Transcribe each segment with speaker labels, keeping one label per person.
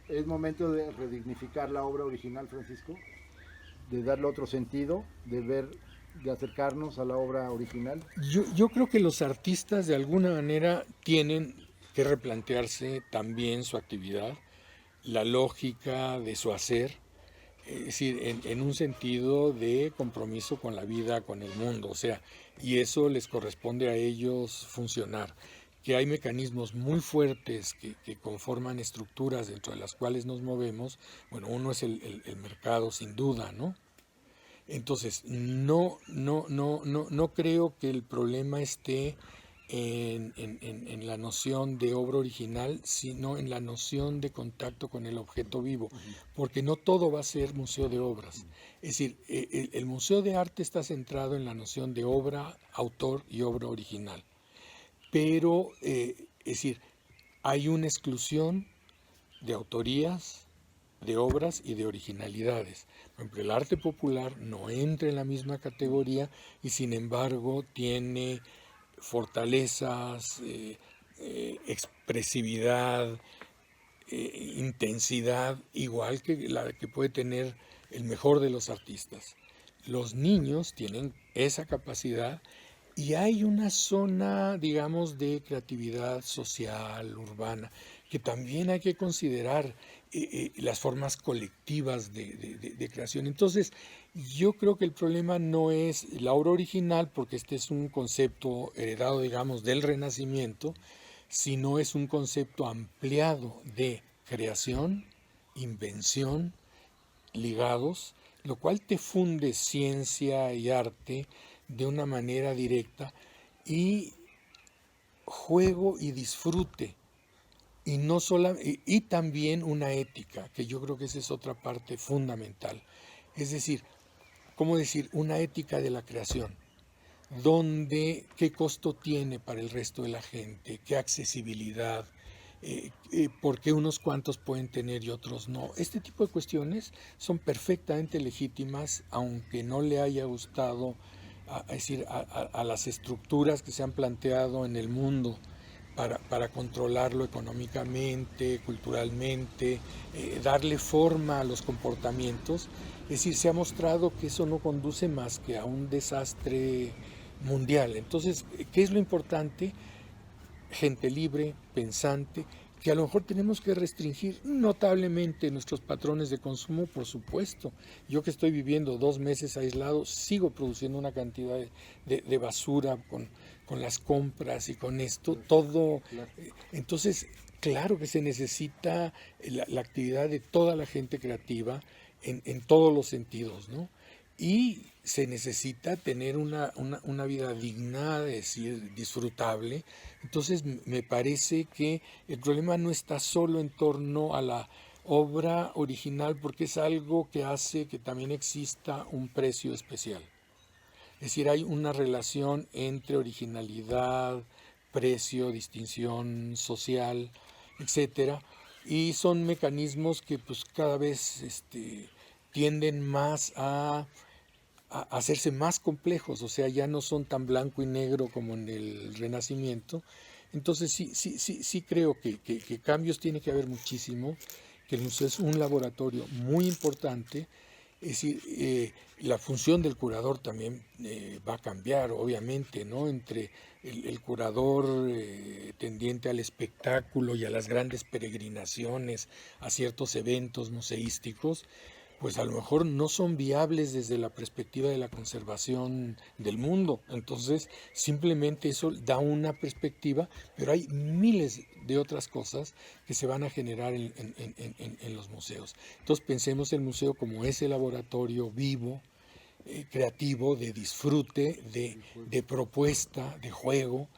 Speaker 1: Es momento de redignificar la obra original, Francisco, de darle otro sentido, de ver, de acercarnos a la obra original.
Speaker 2: Yo creo que los artistas de alguna manera tienen que replantearse también su actividad, la lógica de su hacer, es decir, en un sentido de compromiso con la vida, con el mundo, o sea, y eso les corresponde a ellos funcionar. Que hay mecanismos muy fuertes que conforman estructuras dentro de las cuales nos movemos, bueno, uno es el mercado sin duda, ¿no? Entonces, no creo que el problema esté en la noción de obra original, sino en la noción de contacto con el objeto vivo, porque no todo va a ser museo de obras. Es decir, el museo de arte está centrado en la noción de obra, autor y obra original, pero, es decir, hay una exclusión de autorías, de obras y de originalidades. Por ejemplo, el arte popular no entra en la misma categoría y sin embargo tiene fortalezas, expresividad, intensidad, igual que la que puede tener el mejor de los artistas. Los niños tienen esa capacidad y hay una zona, digamos, de creatividad social, urbana, que también hay que considerar las formas colectivas de creación. Entonces, yo creo que el problema no es la obra original, porque este es un concepto heredado, digamos, del Renacimiento, sino es un concepto ampliado de creación, invención, ligados, lo cual te funde ciencia y arte de una manera directa y juego y disfrute y no sola, y también una ética, que yo creo que esa es otra parte fundamental. Es decir, ¿cómo decir? Una ética de la creación, donde qué costo tiene para el resto de la gente, qué accesibilidad, por qué unos cuantos pueden tener y otros no. Este tipo de cuestiones son perfectamente legítimas, aunque no le haya gustado es decir, a las estructuras que se han planteado en el mundo para controlarlo económicamente, culturalmente, darle forma a los comportamientos. Es decir, se ha mostrado que eso no conduce más que a un desastre mundial. Entonces, ¿qué es lo importante? Gente libre, pensante, que a lo mejor tenemos que restringir notablemente nuestros patrones de consumo, por supuesto. Yo que estoy viviendo 2 meses aislado, sigo produciendo una cantidad de basura con las compras y con esto, todo.
Speaker 1: Claro.
Speaker 2: Entonces, claro que se necesita la actividad de toda la gente creativa en todos los sentidos, ¿no? Y se necesita tener una vida digna, es decir, disfrutable. Entonces me parece que el problema no está solo en torno a la obra original, porque es algo que hace que también exista un precio especial. Es decir, hay una relación entre originalidad, precio, distinción social, etcétera, y son mecanismos que pues cada vez tienden más a hacerse más complejos, o sea, ya no son tan blanco y negro como en el Renacimiento. Entonces sí creo que cambios tiene que haber muchísimo, que el museo es un laboratorio muy importante. Es decir, la función del curador también va a cambiar, obviamente, ¿no? Entre el curador tendiente al espectáculo y a las grandes peregrinaciones, a ciertos eventos museísticos, pues a lo mejor no son viables desde la perspectiva de la conservación del mundo. Entonces, simplemente eso da una perspectiva, pero hay miles de otras cosas que se van a generar en los museos. Entonces, pensemos el museo como ese laboratorio vivo, creativo, de disfrute, de propuesta, de juego.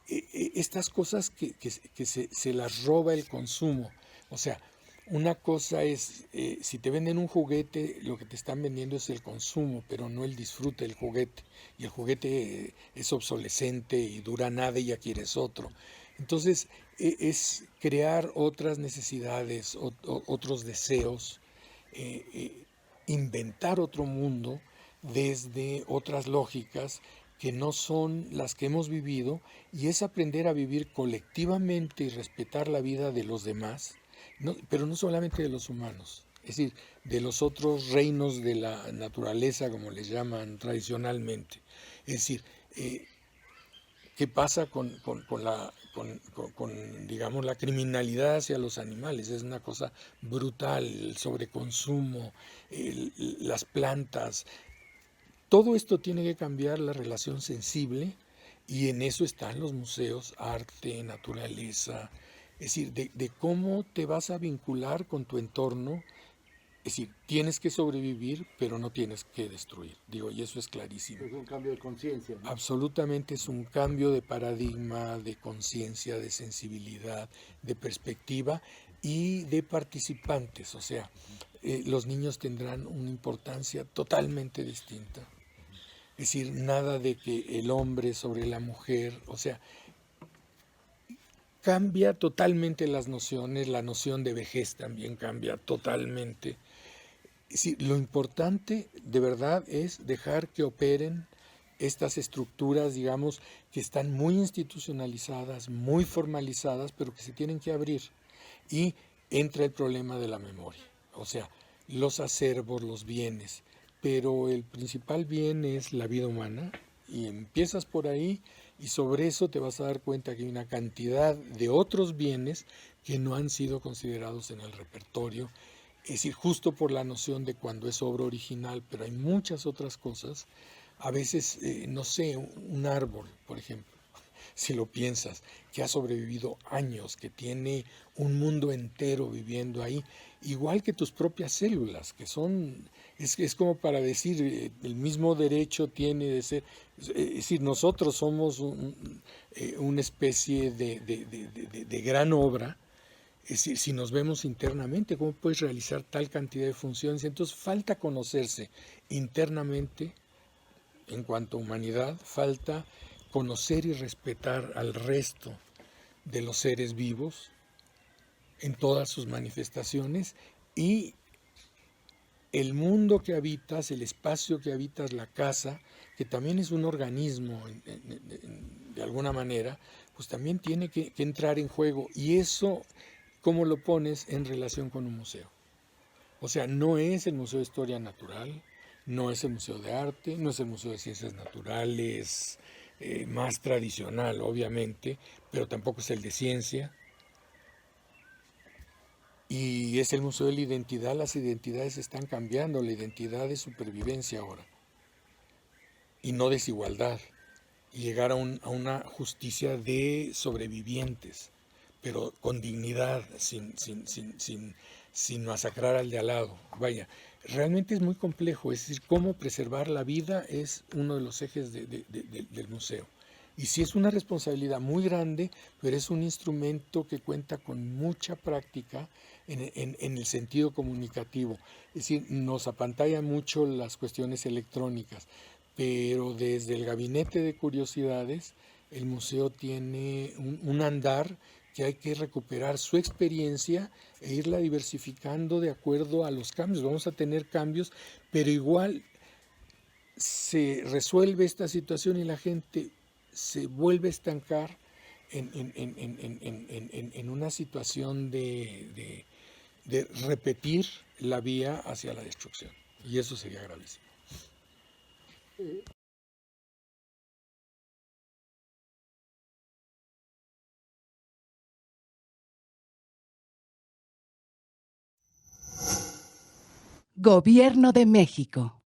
Speaker 2: Estas cosas que se las roba el consumo. O sea, una cosa es, si te venden un juguete, lo que te están vendiendo es el consumo, pero no el disfrute del juguete. Y el juguete es obsolescente y dura nada y ya quieres otro. Entonces, es crear otras necesidades, otros deseos, inventar otro mundo desde otras lógicas que no son las que hemos vivido, y es aprender a vivir colectivamente y respetar la vida de los demás pero no solamente de los humanos, es decir, de los otros reinos de la naturaleza, como les llaman tradicionalmente. Es decir, ¿qué pasa digamos, la criminalidad hacia los animales? Es una cosa brutal, el sobreconsumo, las plantas. Todo esto tiene que cambiar la relación sensible y en eso están los museos, arte, naturaleza, es decir, de cómo te vas a vincular con tu entorno. Es decir, tienes que sobrevivir, pero no tienes que destruir. Digo, y eso es clarísimo.
Speaker 1: Es un cambio de conciencia, ¿no?
Speaker 2: Absolutamente es un cambio de paradigma, de conciencia, de sensibilidad, de perspectiva y de participantes. O sea, los niños tendrán una importancia totalmente distinta. Es decir, nada de que el hombre sobre la mujer, o sea, cambia totalmente las nociones, la noción de vejez también cambia totalmente. Es decir, lo importante de verdad es dejar que operen estas estructuras, digamos, que están muy institucionalizadas, muy formalizadas, pero que se tienen que abrir. Y entra el problema de la memoria, o sea, los acervos, los bienes, pero el principal bien es la vida humana y empiezas por ahí y sobre eso te vas a dar cuenta que hay una cantidad de otros bienes que no han sido considerados en el repertorio, es decir, justo por la noción de cuando es obra original, pero hay muchas otras cosas, a veces, no sé, un árbol, por ejemplo, si lo piensas, que ha sobrevivido años, que tiene un mundo entero viviendo ahí, igual que tus propias células, que son, es como para decir, el mismo derecho tiene de ser, es decir, nosotros somos una especie de gran obra. Es decir, si nos vemos internamente, ¿cómo puedes realizar tal cantidad de funciones? Entonces falta conocerse internamente en cuanto a humanidad, falta conocer y respetar al resto de los seres vivos en todas sus manifestaciones y el mundo que habitas, el espacio que habitas, la casa, que también es un organismo de alguna manera, pues también tiene que entrar en juego y eso, ¿cómo lo pones en relación con un museo? O sea, no es el Museo de Historia Natural, no es el Museo de Arte, no es el Museo de Ciencias Naturales más tradicional, obviamente, pero tampoco es el de Ciencia. Y es el Museo de la Identidad, las identidades están cambiando, la identidad es supervivencia ahora, y no desigualdad, y llegar a una justicia de sobrevivientes, pero con dignidad, sin masacrar al de al lado. Vaya, realmente es muy complejo, es decir, cómo preservar la vida es uno de los ejes del museo. Y sí es una responsabilidad muy grande, pero es un instrumento que cuenta con mucha práctica en el sentido comunicativo. Es decir, nos apantalla mucho las cuestiones electrónicas, pero desde el gabinete de curiosidades, el museo tiene un andar que hay que recuperar su experiencia e irla diversificando de acuerdo a los cambios. Vamos a tener cambios, pero igual se resuelve esta situación y la gente se vuelve a estancar en una situación de repetir la vía hacia la destrucción. Y eso sería gravísimo.
Speaker 3: Gobierno de México.